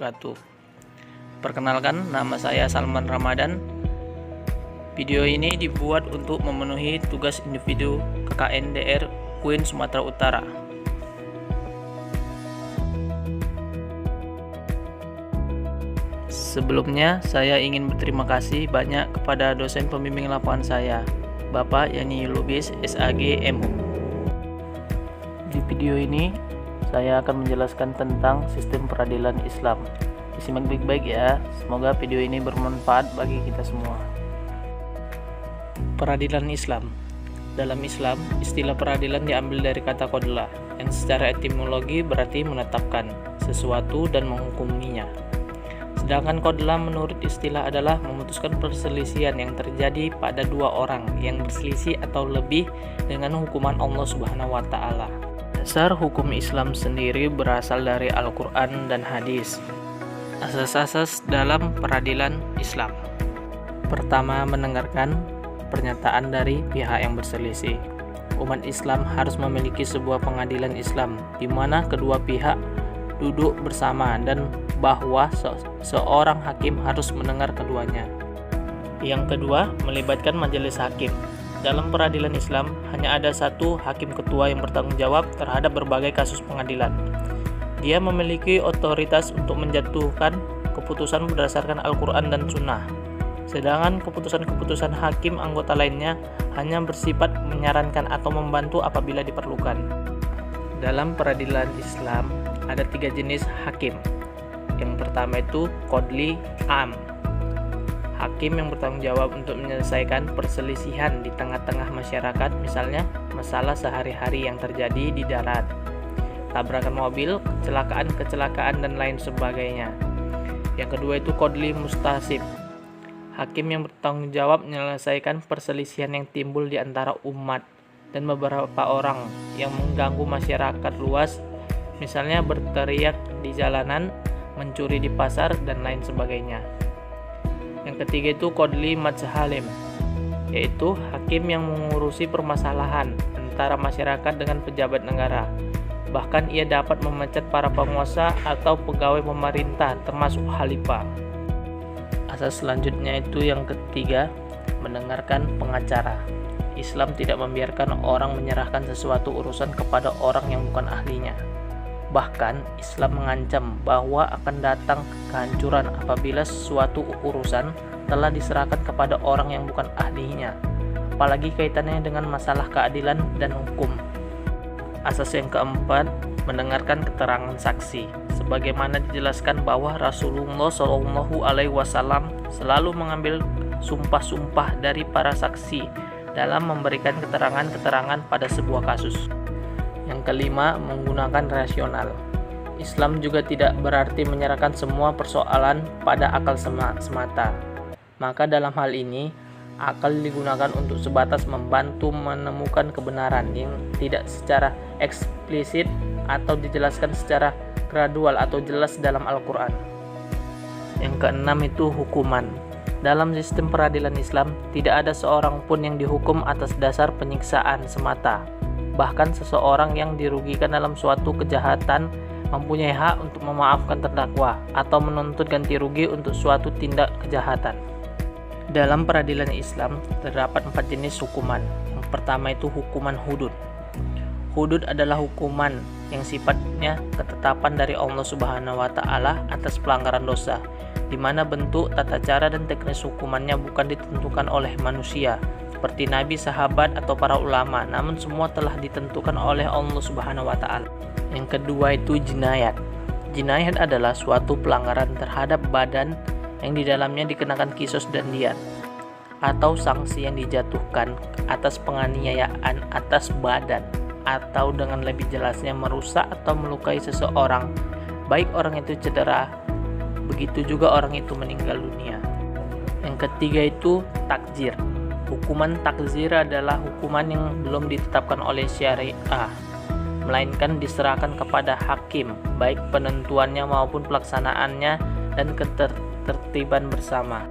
wabarakatuh. Perkenalkan, nama saya Salman Ramadan. Video ini dibuat untuk memenuhi tugas individu KKN DR UIN Sumatera Utara. Sebelumnya, saya ingin berterima kasih banyak kepada dosen pembimbing lapangan saya, Bapak Yani Lubis, SAG, MU. Di video ini, saya akan menjelaskan tentang sistem peradilan Islam. Disimak baik-baik ya, semoga video ini bermanfaat bagi kita semua. Peradilan Islam. Dalam Islam, istilah peradilan diambil dari kata qadla, yang secara etimologi berarti menetapkan sesuatu dan menghukuminya. Sedangkan qadla menurut istilah adalah memutuskan perselisihan yang terjadi pada dua orang yang berselisih atau lebih dengan hukuman Allah Subhanahu wa Ta'ala. Dasar hukum Islam sendiri berasal dari Al-Quran dan hadis. Asas-asas dalam peradilan Islam. Pertama, mendengarkan pernyataan dari pihak yang berselisih. Umat Islam harus memiliki sebuah pengadilan Islam di mana kedua pihak duduk bersama dan bahwa seorang hakim harus mendengar keduanya. Yang kedua, melibatkan majelis hakim. Dalam peradilan Islam, hanya ada satu hakim ketua yang bertanggung jawab terhadap berbagai kasus pengadilan. Dia memiliki otoritas untuk menjatuhkan keputusan berdasarkan Al-Quran dan Sunnah. Sedangkan keputusan-keputusan hakim anggota lainnya hanya bersifat menyarankan atau membantu apabila diperlukan. Dalam peradilan Islam, ada 3 jenis hakim. Yang pertama itu qadli am. Hakim yang bertanggung jawab untuk menyelesaikan perselisihan di tengah-tengah masyarakat, misalnya masalah sehari-hari yang terjadi di darat, tabrakan mobil, kecelakaan, dan lain sebagainya. Yang kedua itu qadli mustasib. Hakim yang bertanggung jawab menyelesaikan perselisihan yang timbul di antara umat dan beberapa orang yang mengganggu masyarakat luas, misalnya berteriak di jalanan, mencuri di pasar, dan lain sebagainya. Yang ketiga itu qadli majhalim, yaitu hakim yang mengurusi permasalahan antara masyarakat dengan pejabat negara. Bahkan ia dapat memecat para penguasa atau pegawai pemerintah termasuk khalifah. Asas selanjutnya itu yang ketiga, mendengarkan pengacara. Islam tidak membiarkan orang menyerahkan sesuatu urusan kepada orang yang bukan ahlinya. Bahkan Islam mengancam bahwa akan datang kehancuran apabila suatu urusan telah diserahkan kepada orang yang bukan ahlinya, apalagi kaitannya dengan masalah keadilan dan hukum. Asas yang keempat, mendengarkan keterangan saksi. Sebagaimana dijelaskan bahwa Rasulullah SAW selalu mengambil sumpah-sumpah dari para saksi dalam memberikan keterangan-keterangan pada sebuah kasus. Yang kelima, menggunakan rasional. Islam juga tidak berarti menyerahkan semua persoalan pada akal semata. Maka dalam hal ini, akal digunakan untuk sebatas membantu menemukan kebenaran yang tidak secara eksplisit atau dijelaskan secara gradual atau jelas dalam Al-Quran. Yang keenam itu hukuman. Dalam sistem peradilan Islam, tidak ada seorang pun yang dihukum atas dasar penyiksaan semata. Bahkan seseorang yang dirugikan dalam suatu kejahatan mempunyai hak untuk memaafkan terdakwa atau menuntut ganti rugi untuk suatu tindak kejahatan. Dalam peradilan Islam, terdapat 4 jenis hukuman. Yang pertama itu hukuman hudud. Hudud adalah hukuman yang sifatnya ketetapan dari Allah Subhanahu wa Ta'ala atas pelanggaran dosa, di mana bentuk, tata cara, dan teknis hukumannya bukan ditentukan oleh manusia seperti nabi, sahabat, atau para ulama, namun semua telah ditentukan oleh Allah Subhanahu wa Ta'ala. Yang kedua itu jinayat. Jinayat adalah suatu pelanggaran terhadap badan yang di dalamnya dikenakan qisas dan diyat, atau sanksi yang dijatuhkan atas penganiayaan atas badan, atau dengan lebih jelasnya merusak atau melukai seseorang, baik orang itu cedera, begitu juga orang itu meninggal dunia. Yang ketiga itu takzir. Hukuman takzir adalah hukuman yang belum ditetapkan oleh syariah, melainkan diserahkan kepada hakim, baik penentuannya maupun pelaksanaannya dan ketertiban bersama.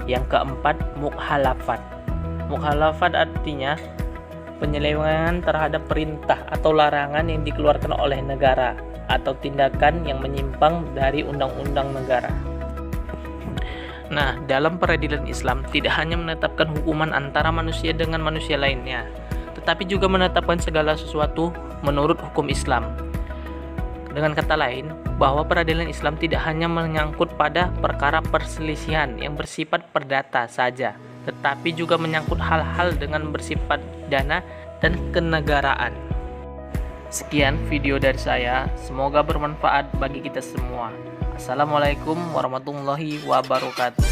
Yang keempat, mukhalafat. Mukhalafat artinya penyelewengan terhadap perintah atau larangan yang dikeluarkan oleh negara, atau tindakan yang menyimpang dari undang-undang negara. Nah, dalam peradilan Islam tidak hanya menetapkan hukuman antara manusia dengan manusia lainnya, tetapi juga menetapkan segala sesuatu menurut hukum Islam. Dengan kata lain, bahwa peradilan Islam tidak hanya menyangkut pada perkara perselisihan yang bersifat perdata saja, tetapi juga menyangkut hal-hal dengan bersifat dana dan kenegaraan. Sekian video dari saya, semoga bermanfaat bagi kita semua. Assalamualaikum warahmatullahi wabarakatuh.